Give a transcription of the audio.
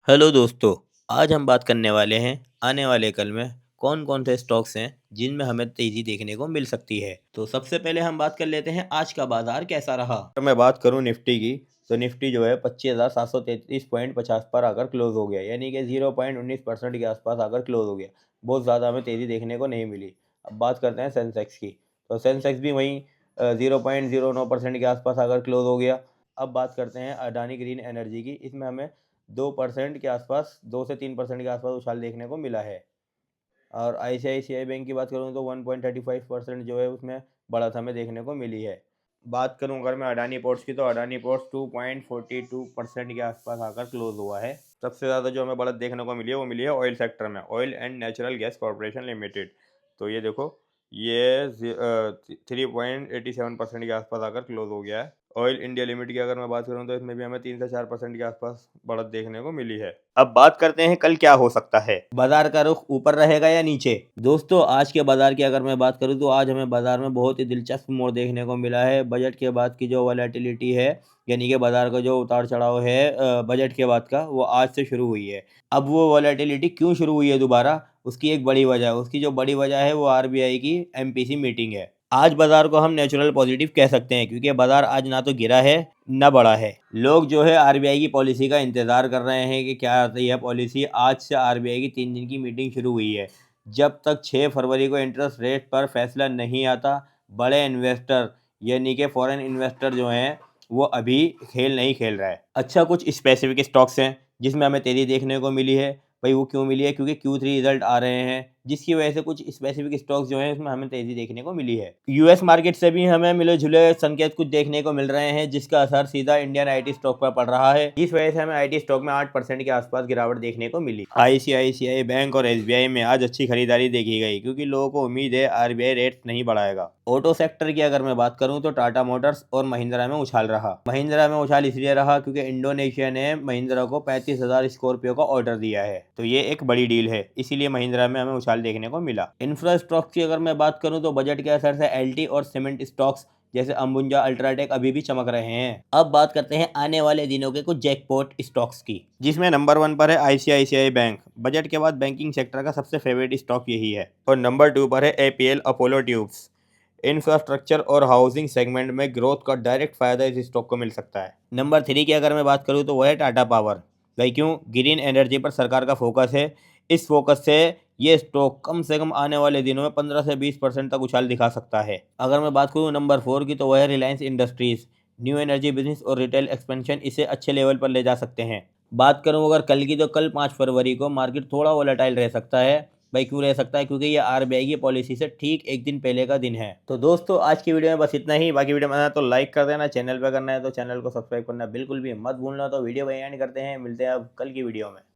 Hello दोस्तों। आज हम बात करने वाले हैं आने वाले कल में कौन कौन से स्टॉक्स हैं जिनमें हमें तेज़ी देखने को मिल सकती है। तो सबसे पहले हम बात कर लेते हैं आज का बाजार कैसा रहा। अगर मैं बात करूं निफ्टी की, तो निफ्टी जो है 25,733.50 पर आकर क्लोज हो गया, यानी कि 0.19% के आसपास आकर क्लोज हो गया। बहुत ज़्यादा हमें तेज़ी देखने को नहीं मिली। अब बात करते हैं सेंसेक्स की, तो सेंसेक्स भी वहीं 0.09% के आसपास आकर क्लोज हो गया। अब बात करते हैं अडानी ग्रीन एनर्जी की, इसमें हमें 2% के आसपास, 2 से 3% के आसपास उछाल देखने को मिला है। और आईसीआईसीआई बैंक की बात करूँ तो 1.35% जो है उसमें बढ़त हमें देखने को मिली है। बात करूँ अगर मैं अडानी पोर्ट्स की, तो अडानी पोर्ट्स 2.42% के आसपास आकर क्लोज हुआ है। सबसे ज़्यादा जो हमें बढ़त देखने को मिली है वो मिली है ऑयल सेक्टर में, oil and natural gas corporation limited. तो ये देखो, ये 3.87% के आसपास आकर क्लोज हो गया है। ऑयल इंडिया लिमिटेड की अगर मैं बात करूं तो इसमें भी हमें 3 से 4% के आसपास बढ़त देखने को मिली है। अब बात करते हैं कल क्या हो सकता है, बाजार का रुख ऊपर रहेगा या नीचे। दोस्तों, आज के बाजार की अगर मैं बात करूं तो आज हमें बाजार में बहुत ही दिलचस्प मोड़ देखने को मिला है। बजट के बाद की जो वॉलेटिलिटी है, यानी कि बाजार का जो उतार चढ़ाव है बजट के बाद का, वो आज से शुरू हुई है। अब वो वॉलेटिलिटी क्यों शुरू हुई है दोबारा, उसकी एक बड़ी वजह है। उसकी जो बड़ी वजह है वो आरबीआई की एमपीसी मीटिंग है। आज बाजार को हम नेचुरल पॉजिटिव कह सकते हैं, क्योंकि बाजार आज ना तो गिरा है ना बढ़ा है। लोग जो है आरबीआई की पॉलिसी का इंतजार कर रहे हैं कि क्या आती है पॉलिसी। आज से आरबीआई की 3 दिन की मीटिंग शुरू हुई है। जब तक 6 फरवरी को इंटरेस्ट रेट पर फैसला नहीं आता, बड़े इन्वेस्टर यानी कि फॉरेन इन्वेस्टर जो हैं वो अभी खेल नहीं खेल रहा है। अच्छा, कुछ स्पेसिफिक स्टॉक्स हैं जिसमें हमें तेजी देखने को मिली है। भाई वो क्यों मिली है, क्योंकि Q3 रिजल्ट आ रहे हैं, जिसकी वजह से कुछ स्पेसिफिक स्टॉक्स जो हैं उसमें हमें तेजी देखने को मिली है। यूएस मार्केट से भी हमें मिले जुले संकेत कुछ देखने को मिल रहे हैं, जिसका असर सीधा इंडियन आईटी स्टॉक पर पड़ रहा है। इस वजह से हमें आईटी स्टॉक में 8% के आसपास गिरावट देखने को मिली। आईसीआईसीआई बैंक और एसबीआई में आज अच्छी खरीदारी देखी गई, क्योंकि लोगों को उम्मीद है आरबीआई रेट नहीं बढ़ाएगा। ऑटो सेक्टर की अगर मैं बात करूं तो टाटा मोटर्स और महिंद्रा में उछाल रहा। महिंद्रा में उछाल इसलिए रहा क्योंकि इंडोनेशिया ने महिंद्रा को 35,000 स्कॉर्पियो का ऑर्डर दिया है, तो ये एक बड़ी डील है, इसीलिए महिंद्रा में हमें उछाल देखने को मिला। इंफ्रा स्टॉक्स की अगर मैं बात करूं तो बजट के असर से एलटी और सीमेंट स्टॉक्स जैसे अंबुजा अल्ट्राटेक अभी भी चमक रहे हैं। अब बात करते हैं आने वाले दिनों के कुछ जैकपॉट स्टॉक्स की, जिसमें नंबर 1 पर है आईसीआईसीआई बैंक। बजट के बाद बैंकिंग सेक्टर का सबसे फेवरेट स्टॉक यही है। और नंबर 2 पर है एपीएल अपोलो ट्यूब्स। इंफ्रास्ट्रक्चर और हाउसिंग सेगमेंट में ग्रोथ का डायरेक्ट फायदा इस स्टॉक को मिल सकता है। नंबर 3 की अगर मैं बात करूँ तो वह है टाटा पावर। भाई क्यों, ग्रीन एनर्जी पर सरकार का फोकस है। इस फोकस से ये स्टॉक कम से कम आने वाले दिनों में 15 से 20% तक उछाल दिखा सकता है। अगर मैं बात करूँ नंबर 4 की, तो वह है Reliance industries. New energy business और रिटेल एक्सपेंशन इसे अच्छे लेवल पर ले जा सकते हैं। बात करूँ अगर कल की, तो कल 5 फरवरी को मार्केट थोड़ा वोलेटाइल रह सकता है। भाई क्यों रह सकता है, क्योंकि ये आरबीआई की पॉलिसी से ठीक एक दिन पहले का दिन है। तो दोस्तों, आज की वीडियो में बस इतना ही। बाकी वीडियो में आना तो लाइक कर देना, चैनल पे करना है तो चैनल को सब्सक्राइब करना बिल्कुल भी मत भूलना। तो वीडियो को एंड करते हैं, मिलते हैं अब कल की वीडियो में।